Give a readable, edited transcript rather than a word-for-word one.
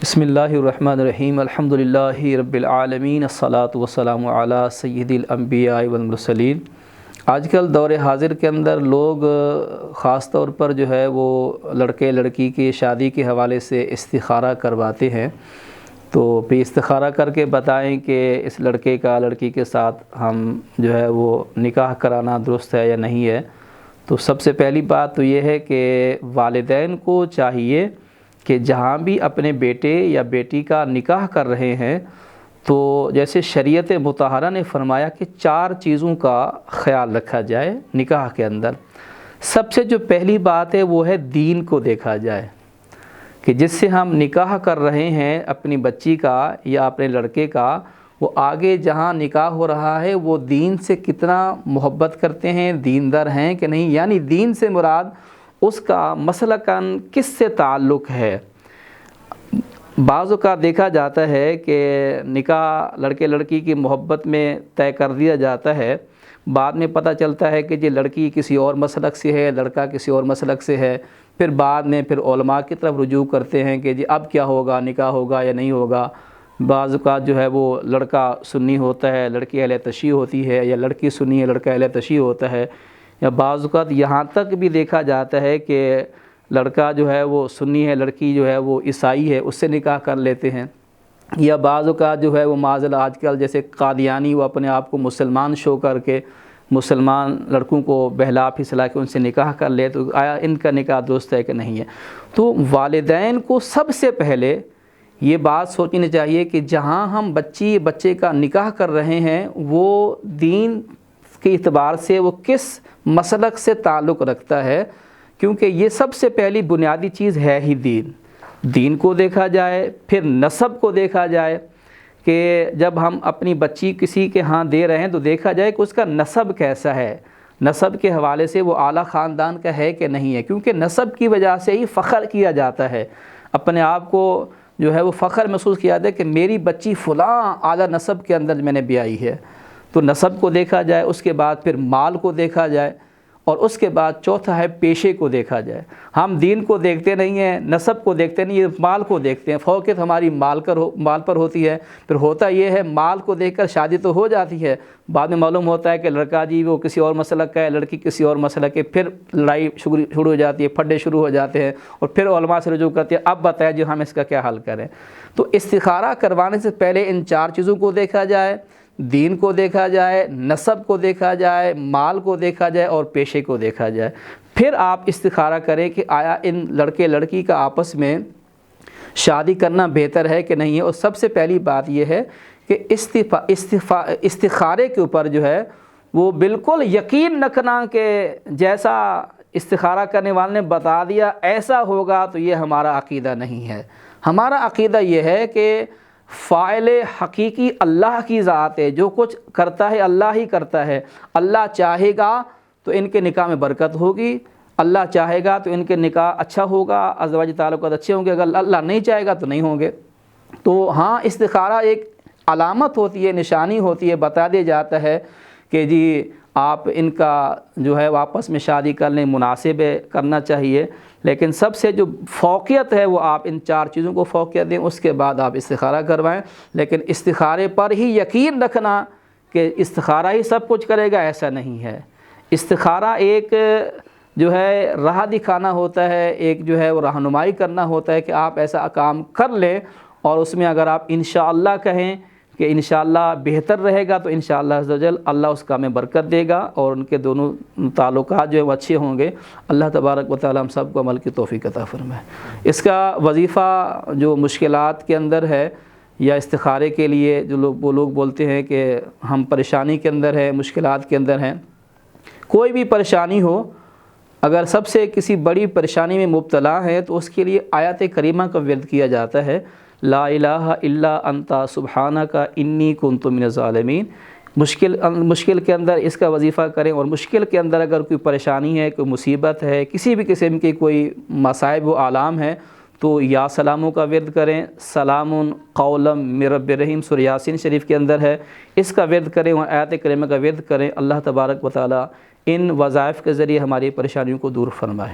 بسم اللہ الرحمن الرحیم الحمدللہ رب العالمین الصلاۃ والسلام علی سید الانبیاء والمرسلین۔ آج کل دور حاضر کے اندر لوگ خاص طور پر جو ہے وہ لڑکے لڑکی کی شادی کے حوالے سے استخارہ کرواتے ہیں، تو پھر استخارہ کر کے بتائیں کہ اس لڑکے کا لڑکی کے ساتھ ہم جو ہے وہ نکاح کرانا درست ہے یا نہیں ہے۔ تو سب سے پہلی بات تو یہ ہے کہ والدین کو چاہیے کہ جہاں بھی اپنے بیٹے یا بیٹی کا نکاح کر رہے ہیں تو جیسے شریعت مطہرہ نے فرمایا کہ 4 چیزوں کا خیال رکھا جائے نکاح کے اندر۔ سب سے جو پہلی بات ہے وہ ہے دین کو دیکھا جائے کہ جس سے ہم نکاح کر رہے ہیں اپنی بچی کا یا اپنے لڑکے کا، وہ آگے جہاں نکاح ہو رہا ہے وہ دین سے کتنا محبت کرتے ہیں، دیندار ہیں کہ نہیں، یعنی دین سے مراد اس کا مسلکاً کس سے تعلق ہے۔ بعض اوقات دیکھا جاتا ہے کہ نکاح لڑکے لڑکی کی محبت میں طے کر دیا جاتا ہے، بعد میں پتہ چلتا ہے کہ یہ لڑکی کسی اور مسلک سے ہے، لڑکا کسی اور مسلک سے ہے، پھر بعد میں علماء کی طرف رجوع کرتے ہیں کہ جی اب کیا ہوگا، نکاح ہوگا یا نہیں ہوگا۔ بعض اوقات جو ہے وہ لڑکا سنی ہوتا ہے، لڑکی اہل تشیع ہوتی ہے، یا لڑکی سنی ہے، لڑکا اہل تشیع ہوتا ہے، یا بعض اوقات یہاں تک بھی دیکھا جاتا ہے کہ لڑکا جو ہے وہ سنی ہے، لڑکی جو ہے وہ عیسائی ہے، اس سے نکاح کر لیتے ہیں۔ یا بعض اوقات جو ہے وہ معاذاللہ آج کل جیسے قادیانی وہ اپنے آپ کو مسلمان شو کر کے مسلمان لڑکوں کو بہلا پھسلا کے ان سے نکاح کر لے، تو آیا ان کا نکاح درست ہے کہ نہیں ہے۔ تو والدین کو سب سے پہلے یہ بات سوچنی چاہیے کہ جہاں ہم بچے کا نکاح کر رہے ہیں وہ دین کے اعتبار سے وہ کس مسلک سے تعلق رکھتا ہے، کیونکہ یہ سب سے پہلی بنیادی چیز ہے ہی دین کو دیکھا جائے، پھر نسب کو دیکھا جائے کہ جب ہم اپنی بچی کسی کے ہاں دے رہے ہیں تو دیکھا جائے کہ اس کا نسب کیسا ہے، نسب کے حوالے سے وہ اعلیٰ خاندان کا ہے کہ نہیں ہے، کیونکہ نسب کی وجہ سے ہی فخر کیا جاتا ہے، اپنے آپ کو جو ہے وہ فخر محسوس کیا جاتا ہے کہ میری بچی فلاں اعلیٰ نسب کے اندر میں نے بیائی ہے۔ تو نسب کو دیکھا جائے، اس کے بعد پھر مال کو دیکھا جائے، اور اس کے بعد چوتھا ہے پیشے کو دیکھا جائے۔ ہم دین کو دیکھتے نہیں ہیں، نسب کو دیکھتے نہیں ہیں، مال کو دیکھتے ہیں، فوقیت ہماری مال پر ہوتی ہے۔ پھر ہوتا یہ ہے مال کو دیکھ کر شادی تو ہو جاتی ہے، بعد میں معلوم ہوتا ہے کہ لڑکا جی وہ کسی اور مسلک کا ہے، لڑکی کسی اور مسلک کے، پھر لڑائی شروع ہو جاتی ہے، پھڈے شروع ہو جاتے ہیں، اور پھر علماء سے رجوع کرتے ہیں اب بتائیں جی ہم اس کا کیا حل کریں۔ تو استخارہ کروانے سے پہلے ان 4 چیزوں کو دیکھا جائے، دین کو دیکھا جائے، نسب کو دیکھا جائے، مال کو دیکھا جائے اور پیشے کو دیکھا جائے۔ پھر آپ استخارہ کریں کہ آیا ان لڑکے لڑکی کا آپس میں شادی کرنا بہتر ہے کہ نہیں ہے۔ اور سب سے پہلی بات یہ ہے کہ استخارے کے اوپر جو ہے وہ بالکل یقین رکھنا کہ جیسا استخارہ کرنے والے نے بتا دیا ایسا ہوگا، تو یہ ہمارا عقیدہ نہیں ہے۔ ہمارا عقیدہ یہ ہے کہ فاعل حقیقی اللہ کی ذات ہے، جو کچھ کرتا ہے اللہ ہی کرتا ہے۔ اللہ چاہے گا تو ان کے نکاح میں برکت ہوگی، اللہ چاہے گا تو ان کے نکاح اچھا ہوگا، ازواجی تعلقات اچھے ہوں گے، اگر اللہ نہیں چاہے گا تو نہیں ہوں گے۔ تو ہاں استخارہ ایک علامت ہوتی ہے، نشانی ہوتی ہے، بتا دیا جاتا ہے کہ جی آپ ان کا جو ہے واپس میں شادی کرنے مناسب کرنا چاہیے، لیکن سب سے جو فوقیت ہے وہ آپ ان 4 چیزوں کو فوقیت دیں، اس کے بعد آپ استخارہ کروائیں۔ لیکن استخارے پر ہی یقین رکھنا کہ استخارہ ہی سب کچھ کرے گا ایسا نہیں ہے۔ استخارہ ایک جو ہے راہ دکھانا ہوتا ہے، ایک جو ہے وہ رہنمائی کرنا ہوتا ہے کہ آپ ایسا کام کر لیں، اور اس میں اگر آپ انشاءاللہ کہیں کہ انشاءاللہ بہتر رہے گا تو انشاءاللہ عز و جل اللہ اس کام میں برکت دے گا، اور ان کے دونوں تعلقات جو ہیں وہ اچھے ہوں گے۔ اللہ تبارک و تعالی ہم سب کو عمل کی توفیق عطا فرمائے۔ اس کا وظیفہ جو مشکلات کے اندر ہے یا استخارے کے لیے جو وہ لوگ بولتے ہیں کہ ہم پریشانی کے اندر ہیں، مشکلات کے اندر ہیں، کوئی بھی پریشانی ہو، اگر سب سے کسی بڑی پریشانی میں مبتلا ہے تو اس کے لیے آیات کریمہ کا ورد کیا جاتا ہے، لا الہ الا انت سبحانک انی کنت من الظالمین۔ مشکل کے اندر اس کا وظیفہ کریں، اور مشکل کے اندر اگر کوئی پریشانی ہے، کوئی مصیبت ہے، کسی بھی قسم کی کوئی مصائب و آلام ہے تو یا سلاموں کا ورد کریں، سلام قولا من رب رحیم سورہ یاسین شریف کے اندر ہے، اس کا ورد کریں اور آیات کریمہ کا ورد کریں۔ اللہ تبارک و تعالی ان وظائف کے ذریعے ہماری پریشانیوں کو دور فرمائے۔